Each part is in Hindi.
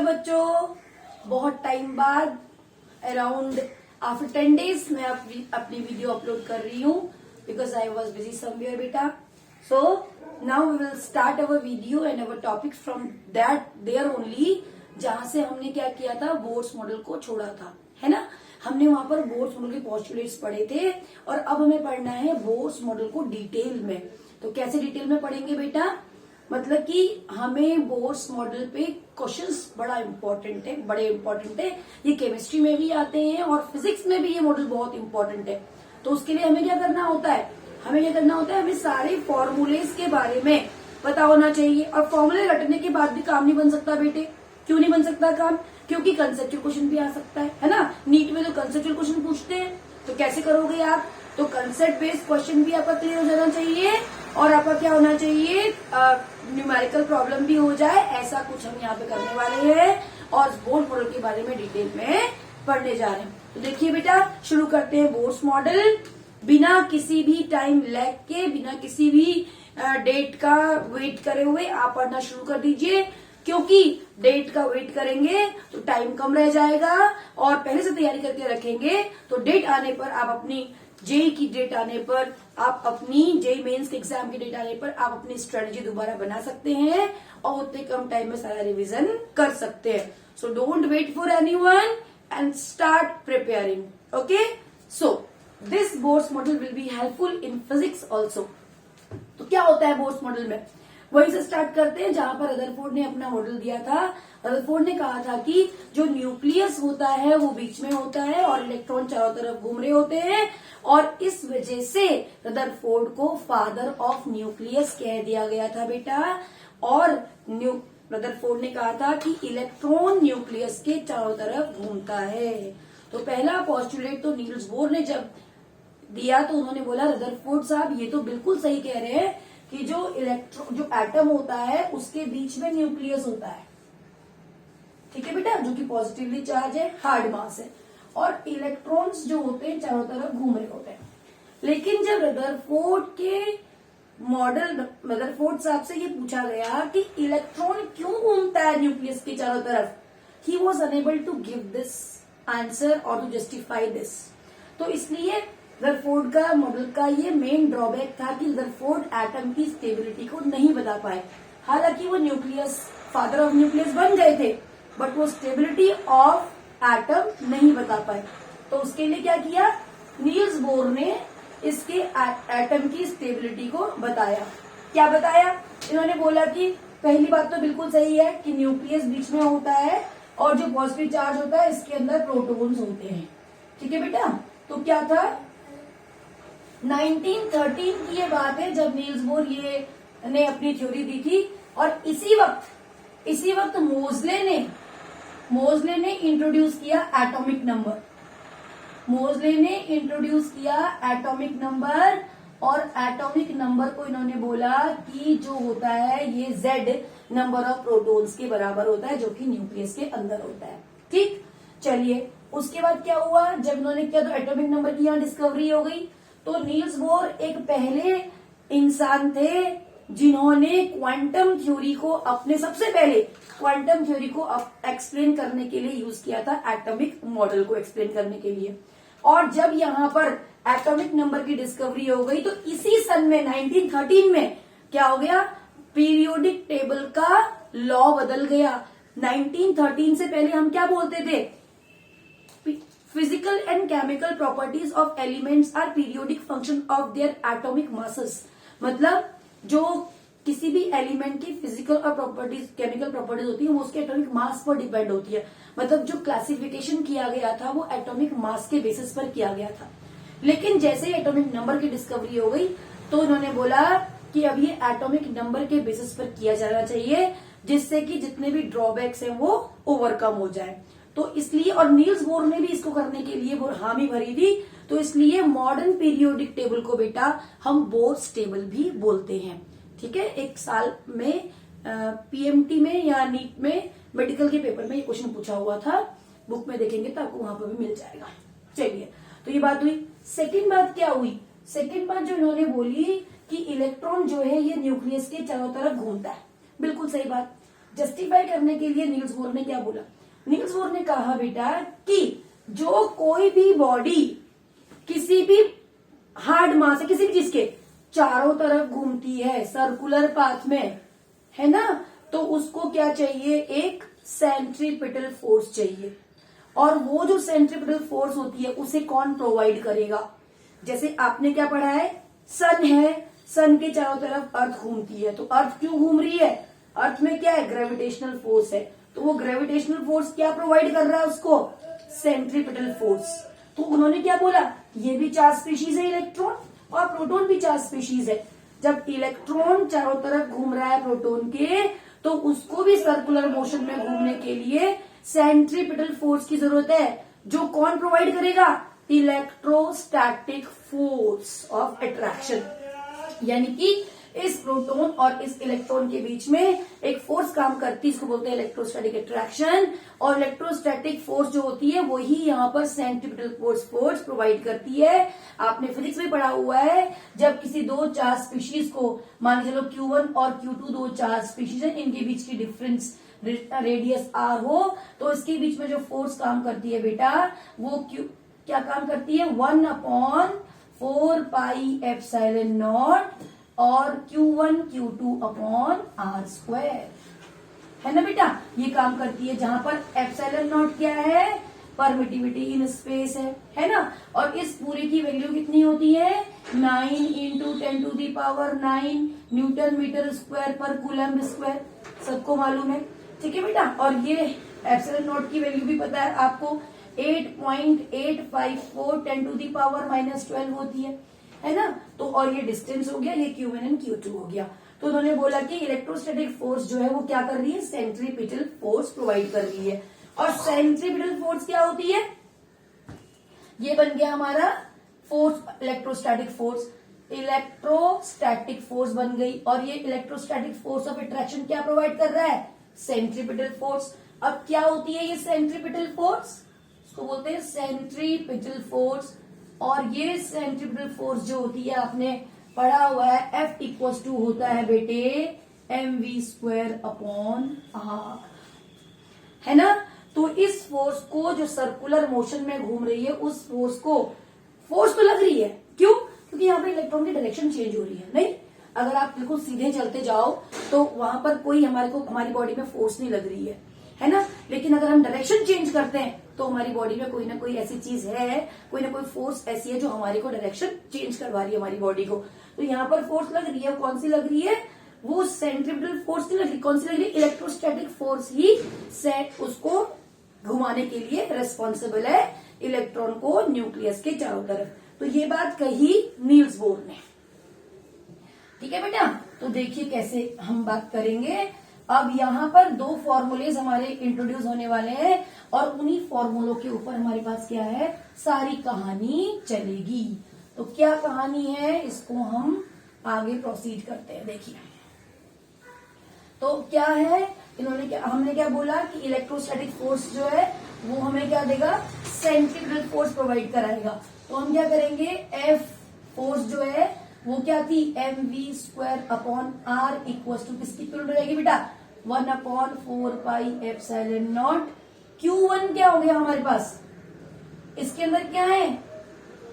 हेलो बच्चों, बहुत टाइम बाद अराउंड आफ्टर 10 डेज मैं अपनी वीडियो अपलोड कर रही हूँ because I was busy somewhere बेटा. So now we will start our video and our topic from that there only, जहां से हमने क्या किया था, बोर्ड्स मॉडल को छोड़ा था, है ना. हमने वहां पर बोर्ड्स मॉडल के पोस्टुलेट्स पढ़े थे और अब हमें पढ़ना है बोर्ड्स मॉडल को डिटेल में. तो कैसे डिटेल में पढ़ेंगे बेटा, मतलब कि हमें बोर्ड्स मॉडल पे क्वेश्चंस बड़े इंपॉर्टेंट है. ये केमिस्ट्री में भी आते हैं और फिजिक्स में भी ये मॉडल बहुत इंपॉर्टेंट है. तो उसके लिए हमें क्या करना होता है, हमें सारे फॉर्मूलेस के बारे में पता होना चाहिए. और फॉर्मूले रटने के बाद भी काम नहीं बन सकता बेटे. क्यों नहीं बन सकता काम? क्योंकि कंसेप्चुअल क्वेश्चन भी आ सकता है ना. नीट में तो कंसेप्चुअल क्वेश्चन पूछते हैं, तो कैसे करोगे आप? तो कंसेप्ट बेस्ड क्वेश्चन भी आपका क्लियर हो जाना चाहिए और आपका क्या होना चाहिए, न्यूमेरिकल प्रॉब्लम भी हो जाए. ऐसा कुछ हम यहाँ पे करने वाले हैं और बोर्ड मॉडल के बारे में डिटेल में पढ़ने जा रहे हैं. तो देखिए बेटा, शुरू करते हैं बोर्ड्स मॉडल. बिना किसी भी टाइम लैग के, बिना किसी भी डेट का वेट करे हुए आप पढ़ना शुरू कर दीजिए, क्योंकि डेट का वेट करेंगे तो टाइम कम रह जाएगा और पहले से तैयारी करके रखेंगे तो डेट आने पर आप अपनी जेई की डेट आने पर, आप अपनी जेई मेंस के एग्जाम की डेट आने पर आप अपनी स्ट्रेटेजी दोबारा बना सकते हैं और उतने कम टाइम में सारा रिवीजन कर सकते हैं. So don't wait for anyone and start preparing. Okay, so this boards model will be helpful in physics also. तो क्या होता है बोर्ड्स मॉडल में, वहीं से स्टार्ट करते हैं जहां पर रदरफोर्ड ने अपना मॉडल दिया था. रदरफोर्ड ने कहा था कि जो न्यूक्लियस होता है वो बीच में होता है और इलेक्ट्रॉन चारों तरफ घूम रहे होते हैं, और इस वजह से रदरफोर्ड को फादर ऑफ न्यूक्लियस कह दिया गया था बेटा. और रदरफोर्ड ने कहा था कि इलेक्ट्रॉन न्यूक्लियस के चारों तरफ घूमता है. तो पहला पोस्टुलेट तो नील्स बोर ने जब दिया तो उन्होंने बोला, रदरफोर्ड साहब ये तो बिल्कुल सही कह रहे हैं कि जो एटम होता है उसके बीच में न्यूक्लियस होता है, ठीक है बेटा, जो कि पॉजिटिवली चार्ज है, हार्ड मास है, और इलेक्ट्रॉन्स जो होते हैं चारों तरफ घूम रहे होते हैं. लेकिन जब रदरफोर्ड साहब से ये पूछा गया कि इलेक्ट्रॉन क्यों घूमता है न्यूक्लियस के चारों तरफ, he was unable to give this answer और टू जस्टिफाई दिस. तो इसलिए रदरफोर्ड का मॉडल का ये मेन ड्रॉबैक था कि रदरफोर्ड एटम की स्टेबिलिटी को नहीं बता पाए. हालांकि वो फादर ऑफ न्यूक्लियस बन गए थे, बट वो स्टेबिलिटी ऑफ एटम नहीं बता पाए. तो उसके लिए क्या किया, नील्स बोर ने इसके एटम की स्टेबिलिटी को बताया. क्या बताया? इन्होंने बोला कि पहली बात तो बिल्कुल सही है कि न्यूक्लियस बीच में होता है और जो पॉजिटिव चार्ज होता है इसके अंदर प्रोटॉन्स होते हैं, ठीक है बेटा. तो क्या था, 1913 की ये बात है जब नील्स बोर ने अपनी थ्योरी दी थी. और इसी वक्त मोजले ने इंट्रोड्यूस किया एटॉमिक नंबर. और एटॉमिक नंबर को इन्होंने बोला कि जो होता है ये Z नंबर ऑफ प्रोटॉन्स के बराबर होता है, जो कि न्यूक्लियस के अंदर होता है. ठीक, चलिए उसके बाद क्या हुआ, जब इन्होंने किया तो एटॉमिक नंबर की यहाँ डिस्कवरी हो गई. तो नील्स बोर एक पहले इंसान थे जिन्होंने क्वांटम थ्योरी को एक्सप्लेन करने के लिए यूज किया था, एटॉमिक मॉडल को एक्सप्लेन करने के लिए. और जब यहाँ पर एटॉमिक नंबर की डिस्कवरी हो गई तो इसी सन में 1913 में क्या हो गया, पीरियोडिक टेबल का लॉ बदल गया. 1913 से पहले हम क्या बोलते थे, physical and chemical properties of elements are periodic function of their atomic masses. मतलब जो किसी भी एलिमेंट की फिजिकल और केमिकल प्रॉपर्टीज होती है वो उसके एटॉमिक मास पर डिपेंड होती है. मतलब जो क्लासिफिकेशन किया गया था वो एटॉमिक मास के बेसिस पर किया गया था. लेकिन जैसे ही एटॉमिक नंबर की डिस्कवरी हो गई तो उन्होंने बोला कि अब ये एटॉमिक नंबर के बेसिस पर किया जाना चाहिए, जिससे कि जितने भी ड्रॉबैक्स हैं वो ओवरकम हो जाए. तो इसलिए, और नील्स बोर ने भी इसको करने के लिए हामी भरी थी, तो इसलिए मॉडर्न पीरियोडिक टेबल को बेटा हम बोर्ड्स टेबल भी बोलते हैं. ठीक है, एक साल में पीएमटी में या नीट में मेडिकल के पेपर में ये क्वेश्चन पूछा हुआ था, बुक में देखेंगे तो आपको वहां पर भी मिल जाएगा. चलिए, तो ये बात हुई. सेकंड बात क्या हुई, सेकंड बात जो इन्होंने बोली कि इलेक्ट्रॉन जो है ये न्यूक्लियस के चारों तरफ घूमता है. बिल्कुल सही बात. जस्टिफाई करने के लिए नील्स बोर ने क्या बोला, नील्स बोर ने कहा बेटा कि जो कोई भी बॉडी किसी भी हार्ड मास है, किसी भी चीज के चारों तरफ घूमती है सर्कुलर पाथ में, है ना, तो उसको क्या चाहिए, एक सेंट्रीपिटल फोर्स चाहिए। और वो जो सेंट्रीपिटल फोर्स होती है उसे कौन प्रोवाइड करेगा। जैसे आपने क्या पढ़ा है, सन है, सन के चारों तरफ अर्थ घूमती है, तो अर्थ क्यों घूम रही है, अर्थ में क्या है, ग्रेविटेशनल फोर्स है, तो वो ग्रेविटेशनल फोर्स क्या प्रोवाइड कर रहा है उसको, सेंट्रीपिटल फोर्स। तो उन्होंने क्या बोला, ये भी चार्ज स्पीशीज है इलेक्ट्रॉन, और प्रोटॉन भी चार्ज स्पीशीज है। जब इलेक्ट्रॉन चारों तरफ घूम रहा है प्रोटॉन के, तो उसको भी सर्कुलर मोशन में घूमने के लिए सेंट्रीपिटल फोर्स की जरूरत है, जो कौन प्रोवाइड करेगा, इलेक्ट्रोस्टैटिक फोर्स ऑफ अट्रैक्शन। यानी कि इस प्रोटॉन और इस इलेक्ट्रॉन के बीच में एक फोर्स काम करती है, इसको बोलते हैं इलेक्ट्रोस्टैटिक अट्रैक्शन। और इलेक्ट्रोस्टैटिक फोर्स जो होती है वही यहाँ पर सेंट्रीपिटल फोर्स प्रोवाइड करती है। आपने फिजिक्स में पढ़ा हुआ है, जब किसी दो चार्ज स्पीशीज को, मान के चलो Q1 और Q2 दो चार्ज स्पीशीज है, इनके बीच की डिफरेंस रेडियस r हो, तो इसके बीच में जो फोर्स काम करती है बेटा, वो क्या काम करती है, 1/4πε0 और Q1 Q2 अपॉन r², है ना बेटा, ये काम करती है। जहां पर ε0 क्या है, परमिटिविटी इन स्पेस है ना, और इस पूरे की वैल्यू कितनी होती है, 9 × 10⁹ न्यूटन मीटर स्क्वायर पर कूलम स्क्वायर, सबको मालूम है, ठीक है बेटा। और ये ε0 की वैल्यू भी पता है आपको, 8.854 10⁻⁻12 होती है ना। तो और ये डिस्टेंस हो गया, ये Q1 एंड Q2 हो गया। तो उन्होंने बोला कि इलेक्ट्रोस्टैटिक फोर्स जो है वो क्या कर रही है, सेंट्रीपिटल फोर्स प्रोवाइड कर रही है। और सेंट्रीपिटल फोर्स क्या होती है, ये बन गया हमारा force, electrostatic force, electrostatic force बन गई। और ये इलेक्ट्रोस्टैटिक फोर्स ऑफ अट्रैक्शन क्या प्रोवाइड कर रहा है, सेंट्रीपिटल फोर्स। अब क्या होती है ये सेंट्रीपिटल फोर्स, इसको बोलते हैं सेंट्रीपिटल फोर्स। और ये सेंट्रीपिटल फोर्स जो होती है, आपने पढ़ा हुआ है, F = होता है बेटे mv² अपॉन r, है ना। तो इस फोर्स को, जो सर्कुलर मोशन में घूम रही है, उस फोर्स को, फोर्स तो लग रही है, क्यों, क्योंकि यहाँ पे इलेक्ट्रॉन की डायरेक्शन चेंज हो रही है। नहीं, अगर आप बिल्कुल सीधे चलते जाओ तो वहां पर कोई हमारी बॉडी में फोर्स नहीं लग रही है ना। लेकिन अगर हम डायरेक्शन चेंज करते हैं तो हमारी बॉडी में कोई ना कोई ऐसी चीज है, कोई ना कोई फोर्स ऐसी है जो हमारे को डायरेक्शन चेंज करवा रही है हमारी बॉडी को। तो यहाँ पर फोर्स लग रही है, कौन सी लग रही है, वो सेंट्रीपिटल फोर्स नहीं लग रही, कौन सी लग रही है, इलेक्ट्रोस्टैटिक फोर्स ही उसको घुमाने के लिए रेस्पॉन्सिबल है, इलेक्ट्रॉन को न्यूक्लियस के चारों तरफ। तो ये बात कही नील्स बोर ने, ठीक है बेटा। तो देखिए कैसे हम बात करेंगे। अब यहाँ पर दो फॉर्मूलेज हमारे इंट्रोड्यूस होने वाले हैं, और उन्हीं फॉर्मूलों के ऊपर हमारे पास क्या है, सारी कहानी चलेगी। तो क्या कहानी है, इसको हम आगे प्रोसीड करते हैं। देखिए तो क्या है, हमने क्या बोला कि इलेक्ट्रोस्टैटिक फोर्स जो है वो हमें क्या देगा, सेंट्रीपिटल फोर्स प्रोवाइड कराएगा। तो हम क्या करेंगे, F फोर्स जो है वो क्या थी, mv² अपॉन r = किसकी इक्वल रहेगी बेटा, 1/4πε0। Q1 क्या हो गया हमारे पास, इसके अंदर क्या है,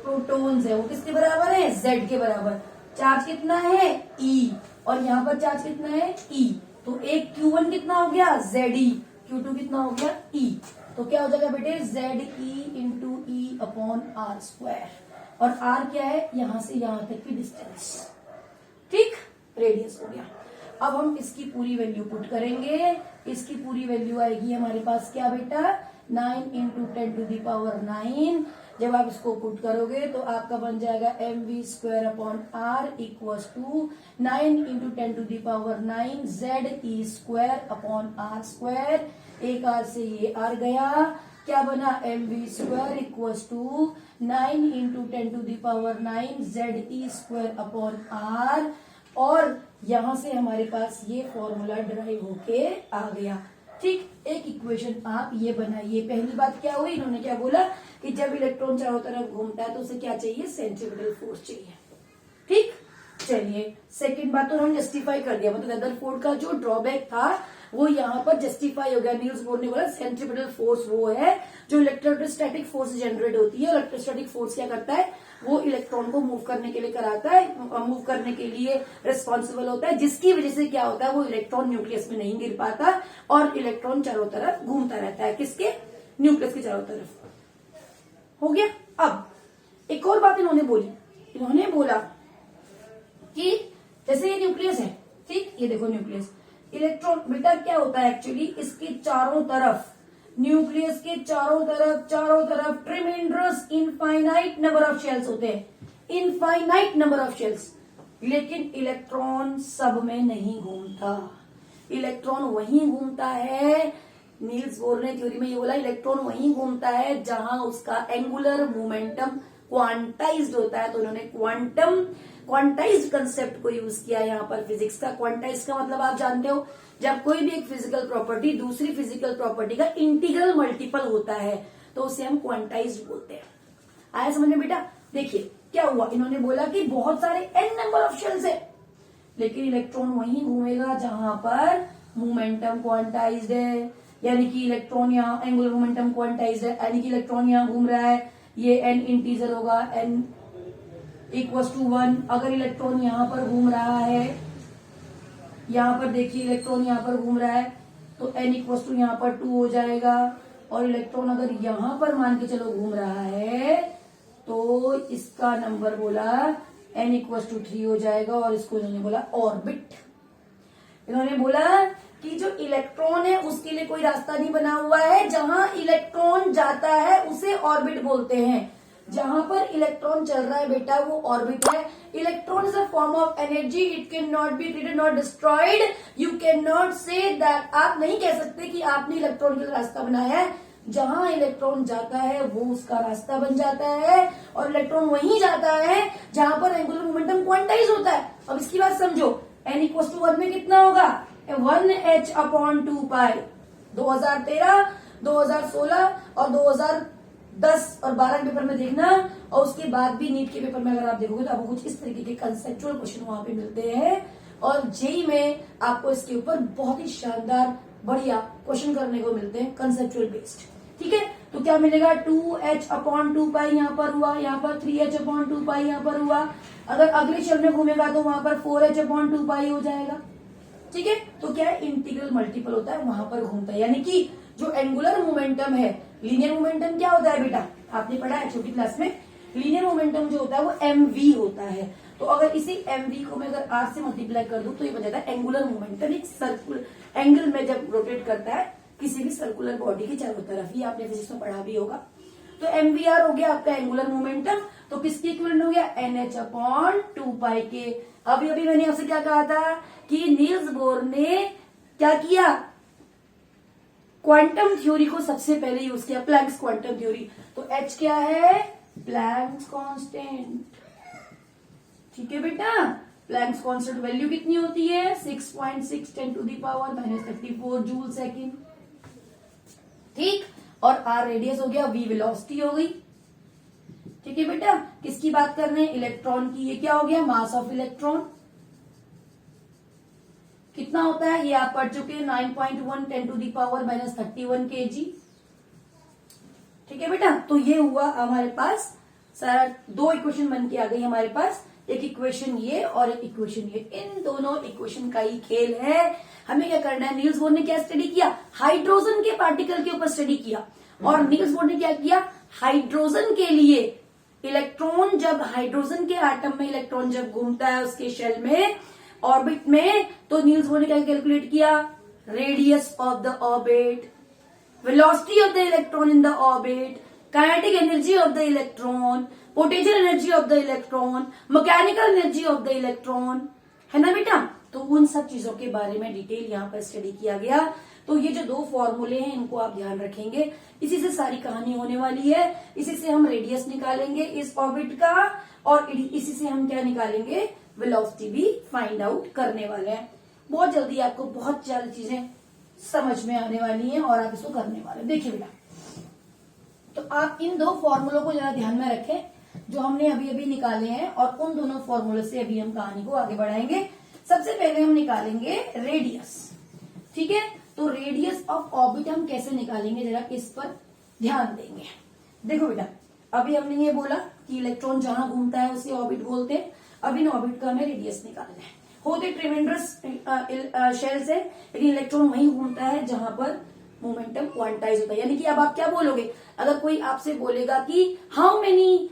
प्रोटॉन्स है, वो किसके बराबर है, Z के बराबर। चार्ज कितना है, E, और यहाँ पर चार्ज कितना है, E। तो एक Q1 कितना हो गया, ZE, Q2 कितना हो गया, E। तो क्या हो जाएगा बेटे, ZE × E अपॉन r²। और r क्या है, यहां से यहां तक की डिस्टेंस, ठीक, रेडियस हो गया। अब हम इसकी पूरी वैल्यू पुट करेंगे। इसकी पूरी वैल्यू आएगी हमारे पास क्या बेटा, 9 × 10⁹ जब आप इसको पुट करोगे तो आपका बन जाएगा mv² upon r = 9 × 10⁹ ZE² upon r²। एक r से ये r गया, क्या बना, mv² = 9 × 10⁹ ZE² अपॉन r। और यहां से हमारे पास ये फॉर्मूला ड्राइव होके आ गया, ठीक। एक इक्वेशन आप ये बनाइए। पहली बात क्या हुई, इन्होंने क्या बोला कि जब इलेक्ट्रॉन चारों तरफ घूमता है तो उसे क्या चाहिए, सेंट्रीपिटल फोर्स चाहिए, ठीक। चलिए सेकंड बात तो हम जस्टिफाई कर दिया, मतलब रदरफोर्ड का जो ड्रॉबैक था वो यहाँ पर जस्टिफाई हो गया। नील्स बोर ने बोला सेंट्रीपिटल फोर्स वो है जो इलेक्ट्रोस्टैटिक फोर्स जनरेट होती है। इलेक्ट्रोस्टैटिक फोर्स क्या करता है, वो इलेक्ट्रॉन को मूव करने के लिए कराता है, मूव करने के लिए रिस्पॉन्सिबल होता है, जिसकी वजह से क्या होता है, वो इलेक्ट्रॉन न्यूक्लियस में नहीं गिर पाता और इलेक्ट्रॉन चारों तरफ घूमता रहता है। किसके, न्यूक्लियस के चारों तरफ। हो गया। अब एक और बात इन्होंने बोली, इन्होंने बोला कि जैसे ये न्यूक्लियस है, ठीक, ये देखो न्यूक्लियस, इलेक्ट्रॉन बेटा क्या होता है एक्चुअली, इसके चारों तरफ, न्यूक्लियस के चारों तरफ tremendous infinite number of shells होते हैं, इनफाइनाइट नंबर ऑफ शेल्स। लेकिन इलेक्ट्रॉन सब में नहीं घूमता, इलेक्ट्रॉन वहीं घूमता है, नील्स बोर ने थ्योरी में ये बोला, इलेक्ट्रॉन वहीं घूमता है जहां उसका एंगुलर मोमेंटम क्वांटाइज्ड होता है। तो उन्होंने क्वांटाइज्ड कंसेप्ट को यूज किया यहाँ पर फिजिक्स का। क्वांटाइज का मतलब आप जानते हो, जब कोई भी एक फिजिकल प्रॉपर्टी दूसरी फिजिकल प्रॉपर्टी का इंटीग्रल मल्टीपल होता है तो उसे हम क्वांटाइज्ड बोलते हैं। आया समझ में बेटा? देखिए क्या हुआ, इन्होंने बोला कि बहुत सारे n नंबर ऑफ शेल्स है, लेकिन इलेक्ट्रॉन वहीं घूमेगा जहां पर मोमेंटम क्वांटाइज्ड है, यानी कि इलेक्ट्रॉन यहाँ एंगुलर मोमेंटम क्वांटाइज्ड है, यानी कि इलेक्ट्रॉन यहाँ घूम रहा है, ये n इंटीजर होगा, n इक्वल्स टू 1। अगर इलेक्ट्रॉन यहाँ पर घूम रहा है, यहाँ पर देखिए इलेक्ट्रॉन यहाँ पर घूम रहा है, तो n इक्वल्स टू यहाँ पर 2 हो जाएगा। और इलेक्ट्रॉन अगर यहाँ पर मान के चलो घूम रहा है तो इसका नंबर बोला n इक्वल्स टू 3 हो जाएगा। और इसको इन्होंने बोला ऑर्बिट। इन्होंने बोला कि जो इलेक्ट्रॉन है उसके लिए कोई रास्ता नहीं बना हुआ है, जहां इलेक्ट्रॉन जाता है उसे ऑर्बिट बोलते हैं। जहां पर इलेक्ट्रॉन चल रहा है बेटा वो ऑर्बिट है। Electron is a form of energy, it can not be created not destroyed. You can not say that, आप नहीं कह सकते कि आपने इलेक्ट्रॉन के लिए रास्ता बनाया है। जहां इलेक्ट्रॉन जाता है वो उसका रास्ता बन जाता है, और इलेक्ट्रॉन वहीं जाता है जहां पर एंगुलर मोमेंटम क्वांटाइज होता है। अब इसकी बात समझो, n इक्वल टू 1 में कितना होगा, 1h/2π। 2013, 2016 और 2010 और 12 के पेपर में देखना, और उसके बाद भी नीट के पेपर में अगर आप देखोगे तो आपको कुछ इस तरीके के कंसेप्चुअल क्वेश्चन वहां पे मिलते हैं। और जेई में आपको इसके ऊपर बहुत ही शानदार बढ़िया क्वेश्चन करने को मिलते हैं कंसेप्चुअल बेस्ड। ठीक है, तो क्या मिलेगा, 2h/2π यहाँ पर हुआ, यहाँ पर 3h/2π यहाँ पर हुआ। अगर अगले शेल में घूमेगा तो वहां पर 4h/2π हो जाएगा। ठीक है, तो क्या है, इंटीग्रल मल्टीपल होता है, वहां पर घूमता है। यानी कि जो एंगुलर मोमेंटम है, लीनियर मोमेंटम क्या होता है बेटा, आपने पढ़ा है छोटी क्लास में, लीनियर मोमेंटम जो होता है वो mv होता है। तो अगर इसी mv को मैं अगर r से मल्टीप्लाई कर दूं तो ये बन जाता है एंगुलर मोमेंटम। एक सर्कुलर एंगल में जब रोटेट करता है किसी भी सर्कुलर बॉडी के चारों तरफ, ये आपने फिजिक्स में पढ़ा भी होगा। तो mvr हो गया आपका एंगुलर मोमेंटम, तो किसके इक्विवेलेंट हो गया, nh/2π के। अभी अभी मैंने आपसे क्या कहा था कि नील्स बोर ने क्या किया, क्वांटम थ्योरी को सबसे पहले यूज किया, प्लैंक्स क्वांटम थ्योरी। तो h क्या है, प्लैंक्स कांस्टेंट। ठीक है बेटा, प्लैंक्स कांस्टेंट वैल्यू कितनी होती है, 6.6 10⁻⁻34 जूल सेकेंड। ठीक, और r रेडियस हो गया, v वेलोसिटी हो गई। ठीक है बेटा, किसकी बात कर रहे हैं, इलेक्ट्रॉन की। ये क्या हो गया, मास ऑफ इलेक्ट्रॉन कितना होता है, ये आप पढ़ चुके हैं, 9.1 10⁻31 kg। ठीक है बेटा, तो ये हुआ हमारे पास सारा, दो इक्वेशन बन के आ गई हमारे पास, एक इक्वेशन ये और एक इक्वेशन ये। इन दोनों इक्वेशन का ही खेल है। हमें क्या करना है, नील्स बोर ने क्या स्टडी किया, हाइड्रोजन के पार्टिकल के ऊपर स्टडी किया। और नील्स बोर ने क्या किया, हाइड्रोजन के लिए इलेक्ट्रॉन, जब हाइड्रोजन के एटम में इलेक्ट्रॉन जब घूमता है उसके शेल में, ऑर्बिट में, तो नील्स बोर ने क्या कैलकुलेट किया, radius of the orbit, velocity of the electron in the orbit, kinetic energy of the electron, potential energy of the electron, mechanical energy of the electron, है ना बेटा। तो उन सब चीजों के बारे में डिटेल यहाँ पर स्टडी किया गया। तो ये जो दो फॉर्मूले हैं इनको आप ध्यान रखेंगे, इसी से सारी कहानी होने वाली है। इसी से हम रेडियस निकालेंगे इस ऑर्बिट का, और इसी से हम क्या निकालेंगे, वेलोसिटी भी फाइंड आउट करने वाले हैं। बहुत जल्दी आपको बहुत सारी चीजें समझ में आने वाली हैं और आप इसको करने वाले हैं। देखिए बेटा, तो आप इन दो फॉर्मूलों को जरा ध्यान में रखें जो हमने अभी अभी निकाले हैं, और उन दोनों फॉर्मूले से अभी हम कहानी को आगे बढ़ाएंगे। सबसे पहले हम निकालेंगे रेडियस। ठीक है, तो रेडियस ऑफ ऑर्बिट हम कैसे निकालेंगे, जरा इस पर ध्यान देंगे। देखो बेटा, अभी हमने ये बोला कि इलेक्ट्रॉन जहां घूमता है उसे ऑर्बिट बोलते हैं। अब इन ऑर्बिट का हमें रेडियस निकालना है। होते ट्रिमेंड्रस शेल्स है, लेकिन इलेक्ट्रॉन वहीं घूमता है जहां पर मोमेंटम क्वांटाइज होता है। यानी कि अब आप क्या बोलोगे, अगर कोई आपसे बोलेगा कि how many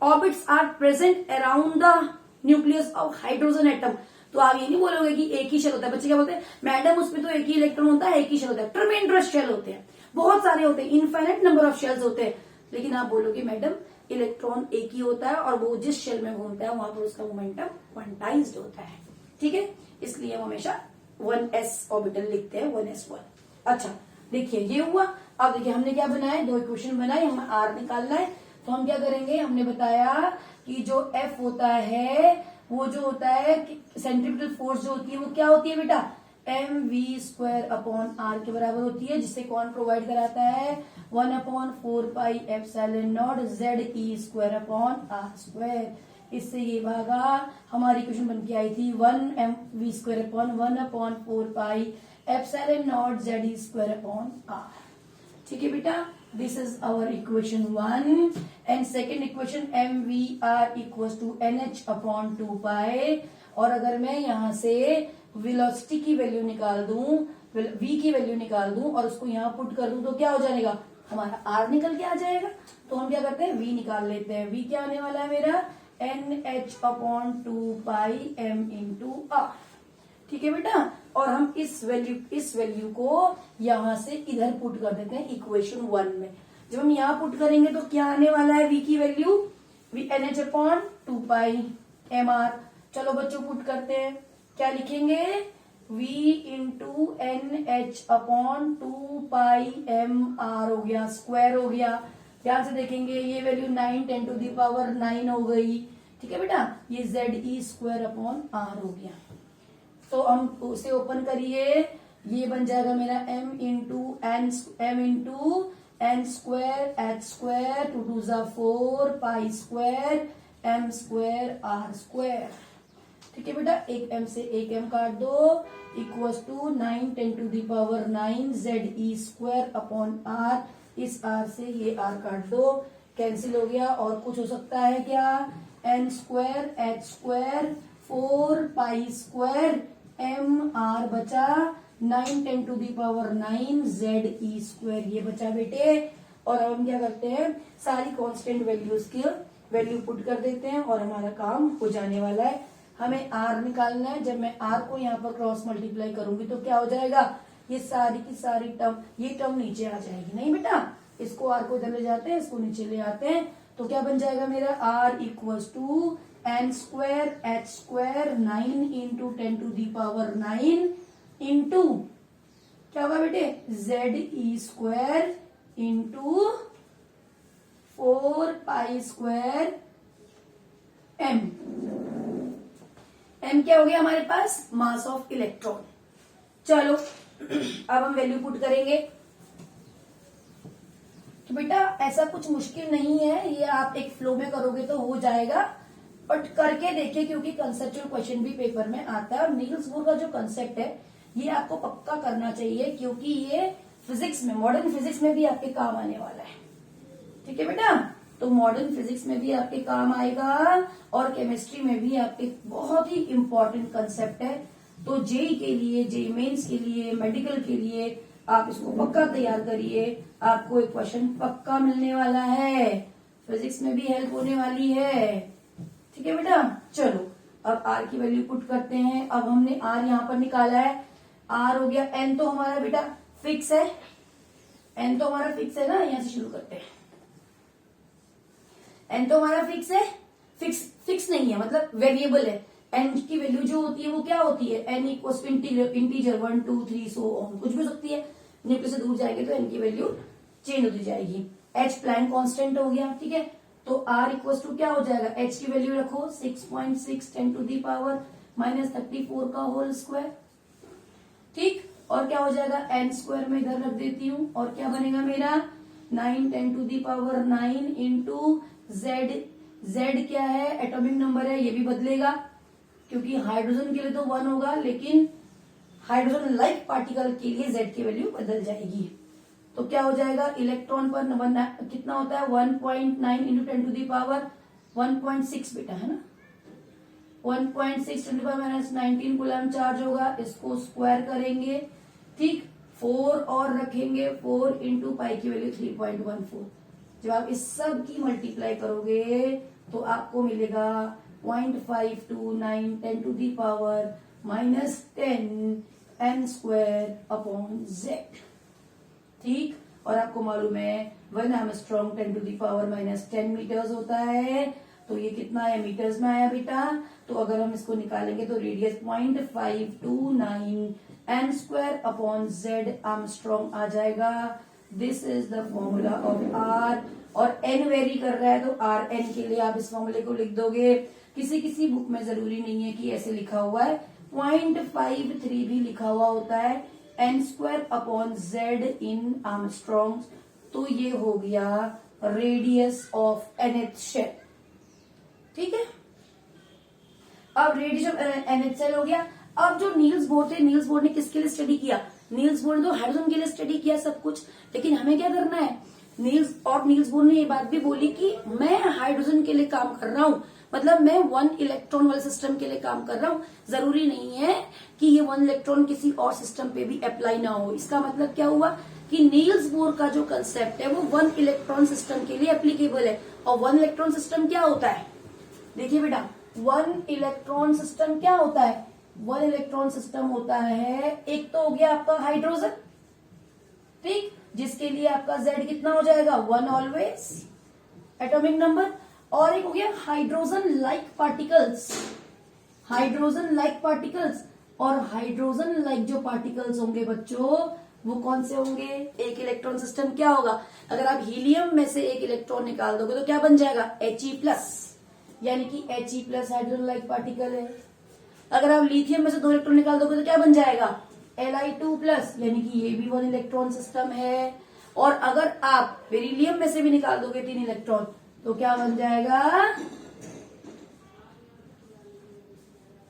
orbits are present around the nucleus of hydrogen atom, तो आप ये नहीं बोलोगे कि एक ही शेल होता है। बच्चे क्या बोलते हैं, मैडम उसमें तो एक ही इलेक्ट्रॉन होता है, एक ही शेल होता है। ट्रिमेंड्रस शेल होते हैं, बहुत सारे होते हैं, इनफाइनाइट नंबर ऑफ शेल्स होते हैं, लेकिन आप बोलोगे मैडम इलेक्ट्रॉन एक ही होता है और वो जिस शेल में घूमता है वहां पर उसका मोमेंटम क्वांटाइज्ड होता है। ठीक है, इसलिए हम हमेशा 1s ऑर्बिटल लिखते हैं, 1s1। अच्छा देखिए ये हुआ। अब देखिए हमने क्या बनाया, दो इक्वेशन बनाए, हमें आर निकालना है। तो हम क्या करेंगे, हमने बताया कि जो F होता है वो जो होता है सेंट्रीपिटल फोर्स जो होती है वो क्या होती है बेटा, mv² के बराबर होती है, जिससे कौन प्रोवाइड कराता है, 1/4πε0 ZE²/r²। इससे ये भागा, हमारी इक्वेशन बन के आई थी 1mv²/1/4πε0 ZE²/r। ठीक है बेटा, this is our equation 1 and second equation mvr=nh/2π। और अगर मैं यहां से वेलोसिटी की वैल्यू निकाल दूं, v की वैल्यू निकाल दूं और उसको यहां पुट कर दूं तो क्या हो जाएगा, हमारा r निकल के आ जाएगा। तो हम क्या करते हैं, v निकाल लेते हैं। v क्या आने वाला है मेरा, nh/2πm/r। ठीक है बेटा, और हम इस वैल्यू को यहां से इधर पुट कर देते हैं इक्वेशन 1 में। जब हम यहां पुट करेंगे तो क्या आने वाला है, v की वैल्यू nh/2πmr। चलो बच्चों पुट करते हैं, क्या लिखेंगे, v इंटू nh/2πmr हो गया, स्क्वायर हो गया। ध्यान से देखेंगे, ये वैल्यू 9 10⁻9 हो गई। ठीक है बेटा, ये ZE²/r हो गया। तो हम उसे ओपन करिए, ये बन जाएगा मेरा m into n square h square 2 2 4 pi square m²r²। ठीक है बेटा, एक m से एक m काट दो, इक्वल्स टू 9 10⁻9 ZE²/r। इस r से ये r काट दो, कैंसिल हो गया। और कुछ हो सकता है क्या, n square h square 4 pi square mr बचा, 9 10�9 ZE², ये बचा बेटे। और अब हम क्या करते हैं, सारी कांस्टेंट वैल्यूज की वैल्यू पुट कर देते हैं और हमारा काम हो जाने वाला है। हमें r निकालना है। जब मैं r को यहाँ पर क्रॉस मल्टीप्लाई करूंगी तो क्या हो जाएगा, ये सारी की सारी टर्म, ये टर्म नीचे आ जाएगी। नहीं बेटा, इसको r को इधर ले जाते हैं, इसको नीचे ले आते हैं, तो क्या बन जाएगा मेरा, r equals to n square h square 9 into 10⁹ into क्या होगा बेटे, ZE² into 4 pi square m। m क्या हो गया हमारे पास, मास ऑफ इलेक्ट्रॉन। चलो अब हम वैल्यू पुट करेंगे। तो बेटा ऐसा कुछ मुश्किल नहीं है, ये आप एक फ्लो में करोगे तो हो जाएगा, बट करके देखिए, क्योंकि कंसेप्चुअल क्वेश्चन भी पेपर में आता है। और नील्स बोर का जो कंसेप्ट है ये आपको पक्का करना चाहिए, क्योंकि ये फिजिक्स में, मॉडर्न फिजिक्स में भी आपके काम आने वाला है। ठीक है बेटा, तो मॉडर्न फिजिक्स में भी आपके काम आएगा और केमिस्ट्री में भी आपके बहुत ही इंपॉर्टेंट कंसेप्ट है। तो जेई के लिए, जेई मेंस के लिए, मेडिकल के लिए आप इसको पक्का तैयार करिए, आपको एक क्वेश्चन पक्का मिलने वाला है, फिजिक्स में भी हेल्प होने वाली है। ठीक है बेटा, चलो अब r की वैल्यू पुट करते हैं। अब हमने r यहाँ पर निकाला है, r हो गया, n तो हमारा बेटा फिक्स है, n तो हमारा फिक्स है ना, यहां से शुरू करते हैं। n तो हमारा फिक्स है, फिक्स नहीं है मतलब वेरिएबल है। n की वैल्यू जो होती है वो क्या होती है, n equals to integer 1 2 3 so on, कुछ भी हो सकती है। न्यूक्लियस से दूर जाएंगे तो n की वैल्यू चेंज होती जाएगी। h प्लैंक कांस्टेंट हो गया, ठीक है। तो r इक्वल्स टू क्या हो जाएगा, h की वैल्यू रखो 6.6 10⁻34 का होल स्क्वायर, ठीक। और क्या हो जाएगा, n स्क्वायर में इधर रख देती हूँ, और क्या बनेगा मेरा 9 10⁻9 इंटू z क्या है, एटॉमिक नंबर है, ये भी बदलेगा क्योंकि हाइड्रोजन के लिए तो 1 होगा, लेकिन हाइड्रोजन लाइक पार्टिकल के लिए z की वैल्यू बदल जाएगी। तो क्या हो जाएगा, इलेक्ट्रॉन पर कितना होता है 1.9 इंटू 10 टू दी पावर 1.6 बेटा, है ना, 1.6 × -19 कूलम चार्ज होगा। इसको स्क्वायर करेंगे, ठीक, 4 और रखेंगे, 4 इंटू पाई की वैल्यू 3.14। जब आप इस सब की मल्टीप्लाई करोगे तो आपको मिलेगा 0.529 10 to the power -10 n square upon z, ठीक। और आपको मालूम है 1 angstrom 10 to the power -10 meters होता है, तो ये कितना है मीटर्स में आया बेटा। तो अगर हम इसको निकालेंगे तो radius 0.529 n square upon z angstrom आ जाएगा। This is the formula of r, और n वेरी कर रहा है तो r n के लिए आप इस फॉर्मूले को लिख दोगे। किसी किसी बुक में जरूरी नहीं है कि ऐसे लिखा हुआ है, 0.53 भी लिखा हुआ होता है, n स्क्वायर अपॉन z इन आर्मस्ट्रॉन्ग। तो ये हो गया रेडियस ऑफ nth शेल, ठीक है। अब रेडियस ऑफ nth शेल हो गया। अब जो नील्स बोर थे, नील्स बोर ने किसके लिए स्टडी किया, नील्स बोर ने तो हाइड्रोजन के लिए स्टडी किया सब कुछ, लेकिन हमें क्या करना है, नील्स बोर ने ये बात भी बोली कि मैं हाइड्रोजन के लिए काम कर रहा हूं, मतलब मैं 1 इलेक्ट्रॉन वाले सिस्टम के लिए काम कर रहा हूं। जरूरी नहीं है कि ये 1 इलेक्ट्रॉन किसी और सिस्टम पे भी अप्लाई ना हो। इसका मतलब क्या हुआ कि नील्स बोर का जो कंसेप्ट है वो 1 इलेक्ट्रॉन सिस्टम के लिए एप्लीकेबल है। और 1 इलेक्ट्रॉन सिस्टम क्या होता है, देखिए बेटा, 1 इलेक्ट्रॉन सिस्टम क्या होता है, 1 इलेक्ट्रॉन सिस्टम होता है, एक तो हो गया आपका हाइड्रोजन, ठीक, जिसके लिए आपका Z कितना हो जाएगा 1 ऑलवेज एटॉमिक नंबर, और एक हो गया hydrogen like particles, hydrogen like particles. और हाइड्रोजन लाइक जो पार्टिकल्स होंगे बच्चों वो कौन से होंगे, एक इलेक्ट्रॉन सिस्टम क्या होगा, अगर आप हीलियम में से एक इलेक्ट्रॉन निकाल दोगे तो क्या बन जाएगा He+, यानी कि He+ हाइड्रोजन लाइक पार्टिकल है। अगर आप लिथियम में से 2 इलेक्ट्रॉन निकाल दोगे तो क्या बन जाएगा Li2+, यानी कि ये भी 1 इलेक्ट्रॉन सिस्टम है। और अगर आप बेरिलियम में से भी निकाल दोगे 3 इलेक्ट्रॉन तो क्या बन जाएगा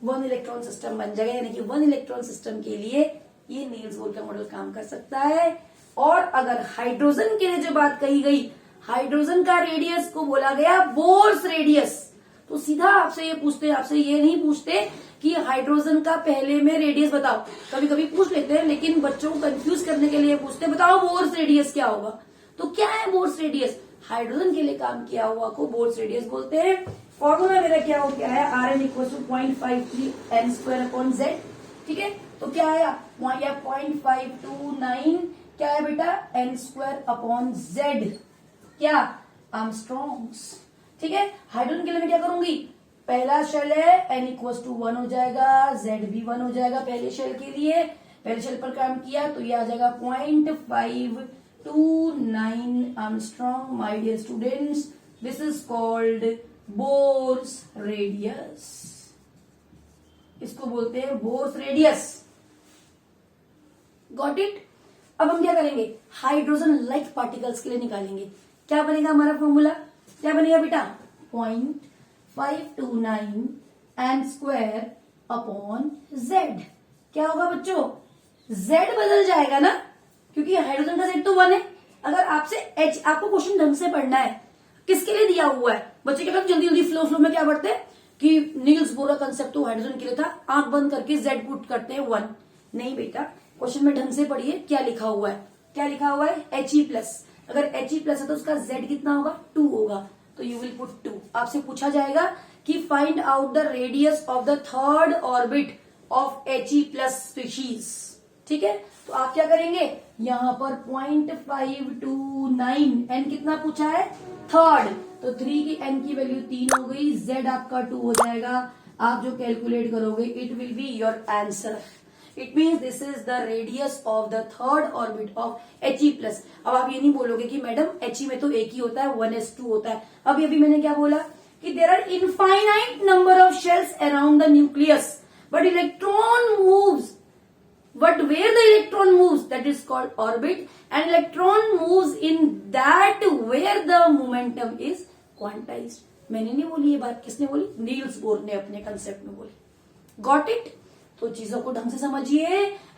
1 इलेक्ट्रॉन सिस्टम बन जाएगा, यानी कि 1 इलेक्ट्रॉन सिस्टम के लिए ये नील्स बोर का मॉडल काम कर सकता है। और अगर हाइड्रोजन के लिए जो बात कही गई, हाइड्रोजन का रेडियस को बोला गया बोर्स रेडियस, तो सीधा आपसे ये पूछते हैं, आपसे ये नहीं पूछते कि हाइड्रोजन का पहले में रेडियस बताओ, कभी कभी पूछ लेते हैं लेकिन बच्चों को कंफ्यूज करने के लिए पूछते हैं बताओ बोर्स रेडियस क्या होगा। तो क्या है बोर्स रेडियस, हाइड्रोजन के लिए काम किया हुआ को बोर्स रेडियस बोलते हैं। फॉर्मूला मेरा क्या हो गया है, Rn = 0.53 n square upon z, ठीक है। तो क्या है 0.529 क्या है बेटा n स्क्वायर अपॉन z, क्या आर्मस्ट्रॉन्ग्स, ठीक है। हाइड्रोजन के लिए मैं क्या करूंगी, पहला शेल है n = 1 हो जाएगा, z भी 1 हो जाएगा पहले शेल के लिए, पहले शेल पर काम किया तो ये आ जाएगा 0.529 Armstrong. My dear students, this is called Bohr's radius, इसको बोलते हैं बोर्स रेडियस, गॉट इट। अब हम क्या करेंगे, हाइड्रोजन लाइक पार्टिकल्स के लिए निकालेंगे। क्या बनेगा हमारा फॉर्मूला, क्या बनेगा बेटा 0.529 n स्क्वायर अपॉन z। क्या होगा बच्चों, z बदल जाएगा ना, क्योंकि हाइड्रोजन का z तो 1 है। अगर आपसे H, आपको क्वेश्चन ढंग से पढ़ना है, किसके लिए दिया हुआ है, बच्चे क्या करते जल्दी जल्दी फ्लो में क्या पढ़ते हैं कि नील्स बोर का कंसेप्ट तो हाइड्रोजन के लिए था, आंख बंद करके z पुट करते हैं 1। नहीं बेटा, क्वेश्चन में ढंग से पढ़िए क्या लिखा हुआ है, क्या लिखा हुआ है He+, अगर He+ है तो उसका z कितना होगा 2 होगा, तो यू विल पुट 2। आपसे पूछा जाएगा कि find out the radius of the third orbit of He+ species, ठीक है। तो आप क्या करेंगे, यहां पर 0.529 n कितना पूछा है थर्ड, तो 3 की n की वैल्यू 3 हो गई, z आपका 2 हो जाएगा। आप जो कैलकुलेट करोगे it will be your answer. It means this is the radius of the third orbit of He+। अब आप ये नहीं बोलोगे कि मैडम He में तो एक ही होता है 1s2 होता है। अभी मैंने क्या बोला कि there are infinite number of shells around the nucleus but electron moves, but where the electron moves that is called orbit, and electron moves in that where the momentum is quantized। मैंने नहीं बोली ये बात, किसने बोली, नील्स बोर ने अपने कंसेप्ट में बोली, गॉट इट। तो चीजों को ढंग से समझिए।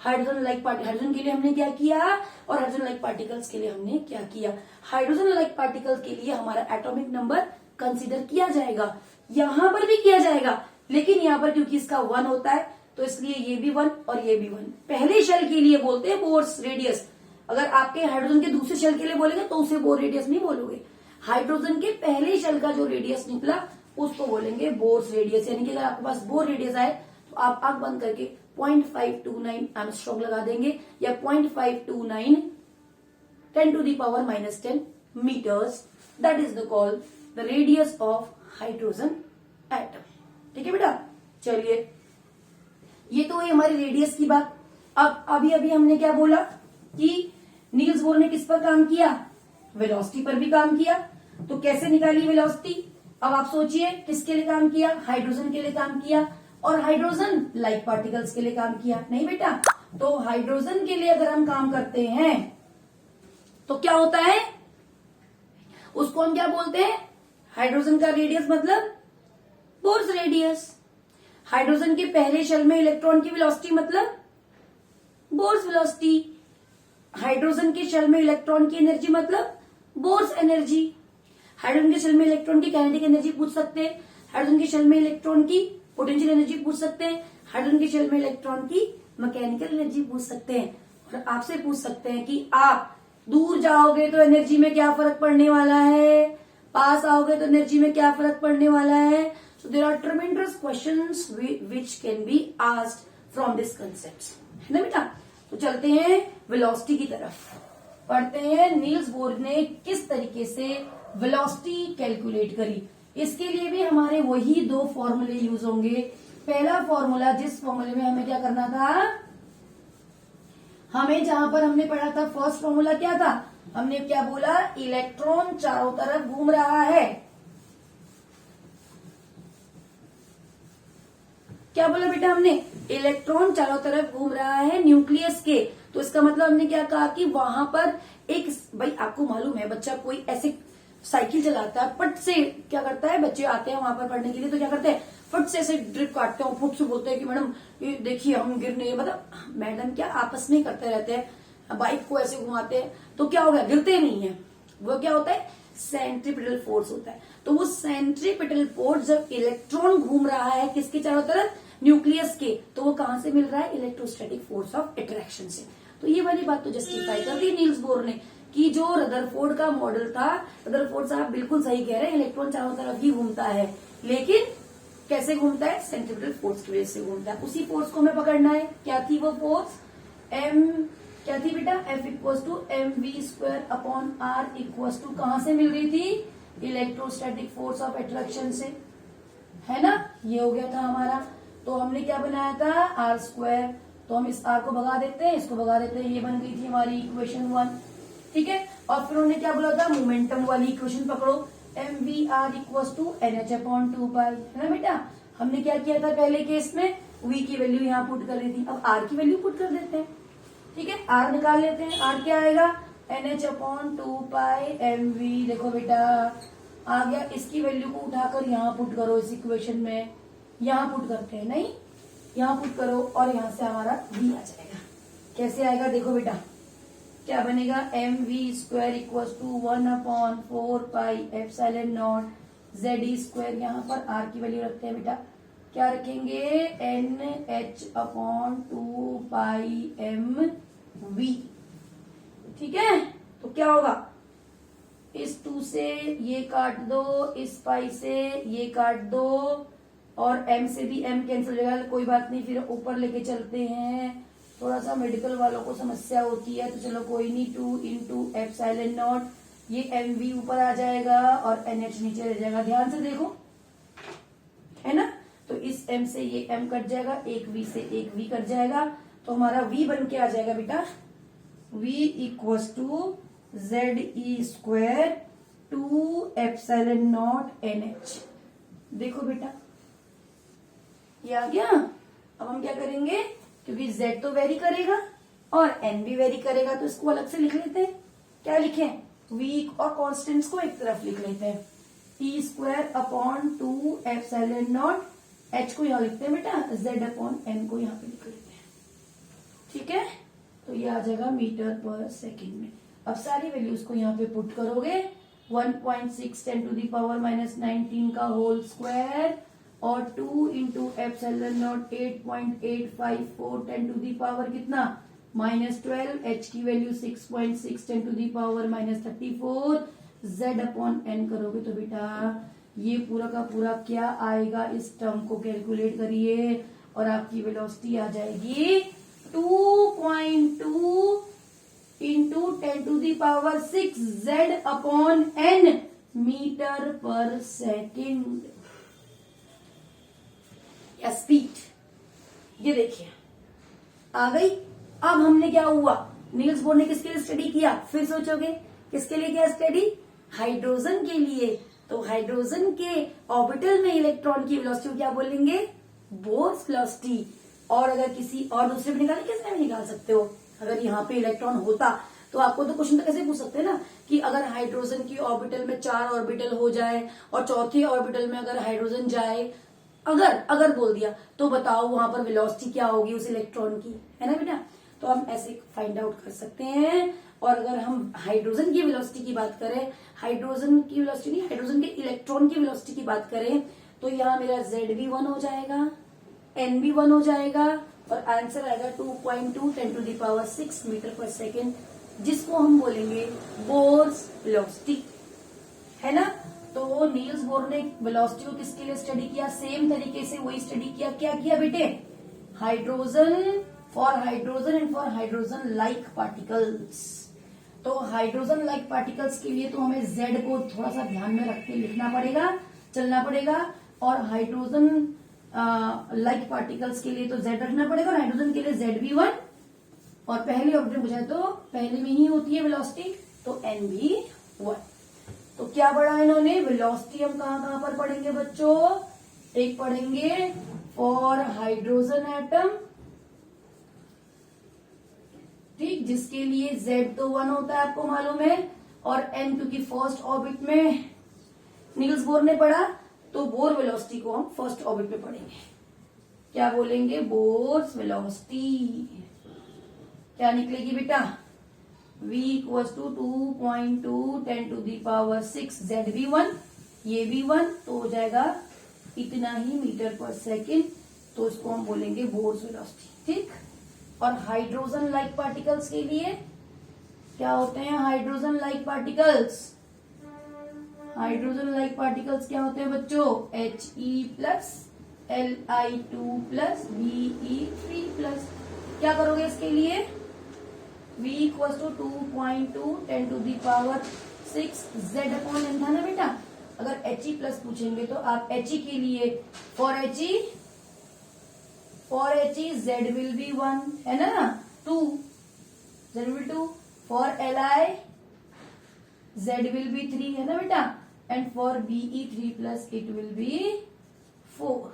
हाइड्रोजन के लिए हमने क्या किया और हाइड्रोजन लाइक पार्टिकल्स के लिए हमने क्या किया। हाइड्रोजन लाइक पार्टिकल्स के लिए हमारा एटॉमिक नंबर कंसीडर किया जाएगा, यहां पर भी किया जाएगा, लेकिन यहाँ पर क्योंकि इसका 1 होता है तो इसलिए ये भी 1 और ये भी 1। पहले शेल के लिए बोलते हैं बोर्स रेडियस। अगर आपके हाइड्रोजन के दूसरे शेल के लिए बोलेंगे तो उसे बोर रेडियस नहीं बोलोगे। हाइड्रोजन के पहले शेल का जो रेडियस निकला उसको बोलेंगे बोर्स रेडियस। यानी कि अगर आपके पास बोर रेडियस आए तो आप आंख बंद करके 0.529 एंगस्ट्रॉम लगा देंगे या 0.529 10⁻⁻10 meters. That is the call the radius of hydrogen atom. ठीक है बेटा, चलिए ये तो है हमारी रेडियस की बात। अब अभी हमने क्या बोला कि नील्स बोर ने किस पर काम किया, वेलोसिटी पर भी काम किया। तो कैसे निकाली वेलोसिटी, अब आप सोचिए किसके लिए काम किया, हाइड्रोजन के लिए काम किया और हाइड्रोजन लाइक पार्टिकल्स के लिए काम किया। नहीं बेटा, तो हाइड्रोजन के लिए अगर हम काम करते हैं तो क्या होता है, उसको हम क्या बोलते हैं, हाइड्रोजन का रेडियस मतलब बोर्स रेडियस। हाइड्रोजन के पहले शेल में इलेक्ट्रॉन की वेलोसिटी मतलब बोर्स वेलोसिटी। हाइड्रोजन के शेल में इलेक्ट्रॉन की एनर्जी मतलब बोर्स एनर्जी। हाइड्रोजन के शेल में इलेक्ट्रॉन की काइनेटिक एनर्जी पूछ सकते हैं, हाइड्रोजन के शेल में इलेक्ट्रॉन की पोटेंशियल एनर्जी पूछ सकते हैं, हाइड्रोजन के शेल में इलेक्ट्रॉन की मैकेनिकल एनर्जी पूछ सकते हैं। और आपसे पूछ सकते हैं कि आप दूर जाओगे तो एनर्जी में क्या फर्क पड़ने वाला है, पास आओगे तो एनर्जी में क्या फर्क पड़ने वाला है। So there are tremendous questions which can be asked from this concepts, है ना बेटा। तो चलते हैं वेलोसिटी की तरफ, पढ़ते हैं नील्स बोर ने किस तरीके से वेलोसिटी कैलकुलेट करी। इसके लिए भी हमारे वही 2 फॉर्मूले यूज होंगे। पहला फॉर्मूला, जिस फॉर्मूले में हमें क्या करना था, हमें जहां पर हमने पढ़ा था फर्स्ट फॉर्मूला क्या था, हमने क्या बोला, इलेक्ट्रॉन चारों तरफ घूम रहा है। क्या बोला बेटा हमने, इलेक्ट्रॉन चारों तरफ घूम रहा है न्यूक्लियस के। तो इसका मतलब हमने क्या कहा कि वहां पर एक, भाई आपको मालूम है बच्चा कोई ऐसे साइकिल चलाता है, पट से क्या करता है, बच्चे आते हैं वहां पर पढ़ने के लिए तो क्या करते हैं, फट से ऐसे ड्रिप काटते हैं, फुट से बोलते हैं कि मैडम ये देखिए हम गिर नहीं, मतलब मैडम क्या आपस में करते रहते हैं, बाइक को ऐसे घुमाते हैं तो क्या हो गया, गिरते नहीं है। वो क्या होता है, सेंट्रीपिटल फोर्स होता है। तो वो सेंट्रीपिटल फोर्स जब इलेक्ट्रॉन घूम रहा है किसके चारों तरफ, न्यूक्लियस के, तो वो कहां से मिल रहा है, इलेक्ट्रोस्टैटिक फोर्स ऑफ अट्रैक्शन से। तो ये वाली बात तो जस्टिफाई कर दी नील्स बोर ने कि जो रदरफोर्ड का मॉडल था, रदरफोर्ड साहब बिल्कुल सही कह रहे हैं, इलेक्ट्रॉन चारों तरफ ही घूमता है, लेकिन कैसे घूमता है, सेंट्रीपिटल फोर्स की वजह से घूमता है। उसी फोर्स को हमें पकड़ना है। क्या थी वो फोर्स, एम क्या थी बेटा, F इक्वल टू mv²/r कहां से मिल रही थी, इलेक्ट्रोस्टैटिक फोर्स ऑफ अट्रैक्शन से, है ना। ये हो गया था हमारा। तो हमने क्या बनाया था, r²। तो हम इस r को भगा देते हैं, इसको भगा देते हैं, ये बन गई थी हमारी इक्वेशन 1। ठीक है, और फिर उन्होंने क्या बोला था, मोमेंटम वाली इक्वेशन पकड़ो, mvr इक्वल टू nh/2π, है ना बेटा। हमने क्या किया था पहले केस में, v की वैल्यू यहाँ पुट कर दी थी, अब r की वैल्यू पुट कर देते हैं। ठीक है, r निकाल लेते हैं, r क्या आएगा, nh/2π mv। देखो बेटा आ गया, इसकी वैल्यू को उठाकर यहाँ पुट करो, इस इक्वेशन में यहाँ पुट करते हैं, नहीं यहाँ पुट करो और यहाँ से हमारा v आ जाएगा। कैसे आएगा, देखो बेटा क्या बनेगा, mv² इक्वल टू 1/4πε0 z²। यहाँ पर r की वैल्यू रखते हैं बेटा, क्या रखेंगे, nh/2πmv। ठीक है, तो क्या होगा, इस 2 से ये काट दो, इस पाई से ये काट दो, और m से भी m कैंसिल हो जाएगा, कोई बात नहीं। फिर ऊपर लेके चलते हैं, थोड़ा सा मेडिकल वालों को समस्या होती है तो चलो कोई नहीं, 2 × ε0, ये mv ऊपर आ जाएगा और nh नीचे रह जाएगा। ध्यान से देखो, है ना। तो इस m से ये m कट जाएगा, एक v से एक v कट जाएगा, तो हमारा v बन के आ जाएगा बेटा, v equal to ze² 2ε0 nh। देखो बेटा ये आ गया। अब हम क्या करेंगे, क्योंकि z तो वेरी करेगा और n भी वेरी करेगा, तो इसको अलग से लिख लेते हैं। क्या लिखें, v और कांस्टेंट्स को एक तरफ लिख लेते हैं, t² / 2ε0 एच को यहाँ लिखते हैं बेटा, जेड अपॉन एन को यहाँ पे लिख लेते हैं। ठीक है, तो ये आ जाएगा मीटर पर सेकेंड में। अब सारी वैल्यूज को यहाँ पे पुट करोगे, 1.6 10 टू दी पावर -19 का होल स्क्वायर और 2 into epsilon naught 8.854 10 to the power कितना -12, एच की value 6.6 10 to the power -34, Z upon n करोगे तो बेटा ये पूरा का पूरा क्या आएगा, इस टर्म को कैलकुलेट करिए और आपकी वेलोसिटी आ जाएगी 2.2 into 10 to the power 6 Z upon n meter पर सेकेंड या स्पीड। ये देखिए आ गई। अब हमने क्या हुआ, नील्स बोर ने किसके लिए स्टडी किया, फिर सोचोगे किसके लिए किया स्टडी, हाइड्रोजन के लिए। तो हाइड्रोजन के ऑर्बिटल में इलेक्ट्रॉन की वेलोसिटी को क्या बोलेंगे, बोर्स वेलोसिटी। और अगर किसी और दूसरे पे निकाले, किसने भी निकाल सकते हो। अगर यहाँ पे इलेक्ट्रॉन होता तो आपको तो क्वेश्चन तो कैसे पूछ सकते हैं ना कि अगर हाइड्रोजन की ऑर्बिटल में 4 ऑर्बिटल हो जाए और चौथी ऑर्बिटल में अगर हाइड्रोजन जाए, अगर बोल दिया तो बताओ वहां पर वेलोसिटी क्या होगी उस इलेक्ट्रॉन की, है ना बेटा। तो हम ऐसे फाइंड आउट कर सकते हैं। और अगर हम हाइड्रोजन की वेलोसिटी की बात करें, हाइड्रोजन की वेलोसिटी नहीं, हाइड्रोजन के इलेक्ट्रॉन की वेलोसिटी की बात करें तो यहाँ मेरा जेड भी 1 हो जाएगा, एन भी 1 हो जाएगा और आंसर आएगा 2.2 10 टू दी पावर 6 मीटर पर सेकेंड, जिसको हम बोलेंगे बोर्स वेलोसिटी, है ना। तो नील्स बोर ने वेलोसिटी को किसके लिए स्टडी किया, सेम तरीके से वही स्टडी किया। क्या किया बेटे, hydrogen for hydrogen and for hydrogen like particles. तो हाइड्रोजन लाइक पार्टिकल्स के लिए तो हमें जेड को थोड़ा सा ध्यान में रख के लिखना पड़ेगा, चलना पड़ेगा। और हाइड्रोजन लाइक पार्टिकल्स के लिए तो जेड रखना पड़ेगा और हाइड्रोजन के लिए जेड भी 1 और पहली ऑब्जेक्ट हो जाए तो पहले में ही होती है वेलोसिटी, तो एन भी 1। तो क्या पढ़ा इन्होंने, वेलोसिटी हम कहां पर पढ़ेंगे बच्चों, एक पढ़ेंगे फॉर हाइड्रोजन एटम, ठीक, जिसके लिए Z तो 1 होता है आपको मालूम है, और N क्योंकि फर्स्ट ऑर्बिट में नील्स बोर ने पढ़ा तो बोर वेलोसिटी को हम फर्स्ट ऑर्बिट में पढ़ेंगे। क्या बोलेंगे, बोर्स वेलोसिटी क्या निकलेगी बेटा, V equals to 2.2 10 to the power 6, Z भी 1 ये भी 1, तो हो जाएगा इतना ही मीटर पर सेकेंड, तो इसको हम बोलेंगे बोर्स वेलोसिटी, ठीक। और हाइड्रोजन लाइक पार्टिकल्स के लिए क्या होते हैं, hydrogen like particles, hydrogen like particles क्या होते हैं बच्चों, He+, Li2+, Be3+। क्या करोगे इसके लिए, V equals to 2.2 10 to the power 6 Z upon n था ना बेटा। अगर He+ पूछेंगे तो आप He के लिए for He Z will be 1 है ना, 2 Z will be 2, for Li Z will be 3 है ना बेटा, and for Be3+ it will be 4।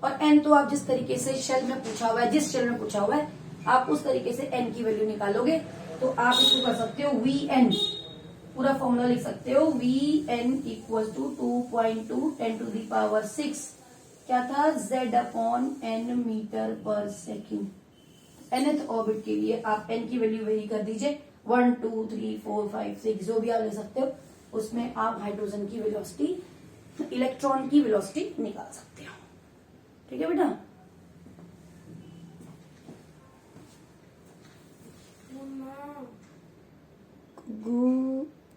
और n तो आप जिस तरीके से शेल में पूछा हुआ है, जिस शेल में पूछा हुआ है आप उस तरीके से n की वैल्यू निकालोगे। तो आप इसको कर सकते हो Vn, पूरा फॉर्मूला लिख सकते हो, Vn equal to 2.2 10 to the power 6 क्या था, Z अपॉन n मीटर पर सेकेंड। nth ऑर्बिट के लिए आप n की वैल्यू वही कर दीजिए, 1 2 3 4 5 6 जो भी आप ले सकते हो, उसमें आप हाइड्रोजन की वेलोसिटी, इलेक्ट्रॉन की वेलोसिटी निकाल सकते हो, ठीक है बेटा। मम्मा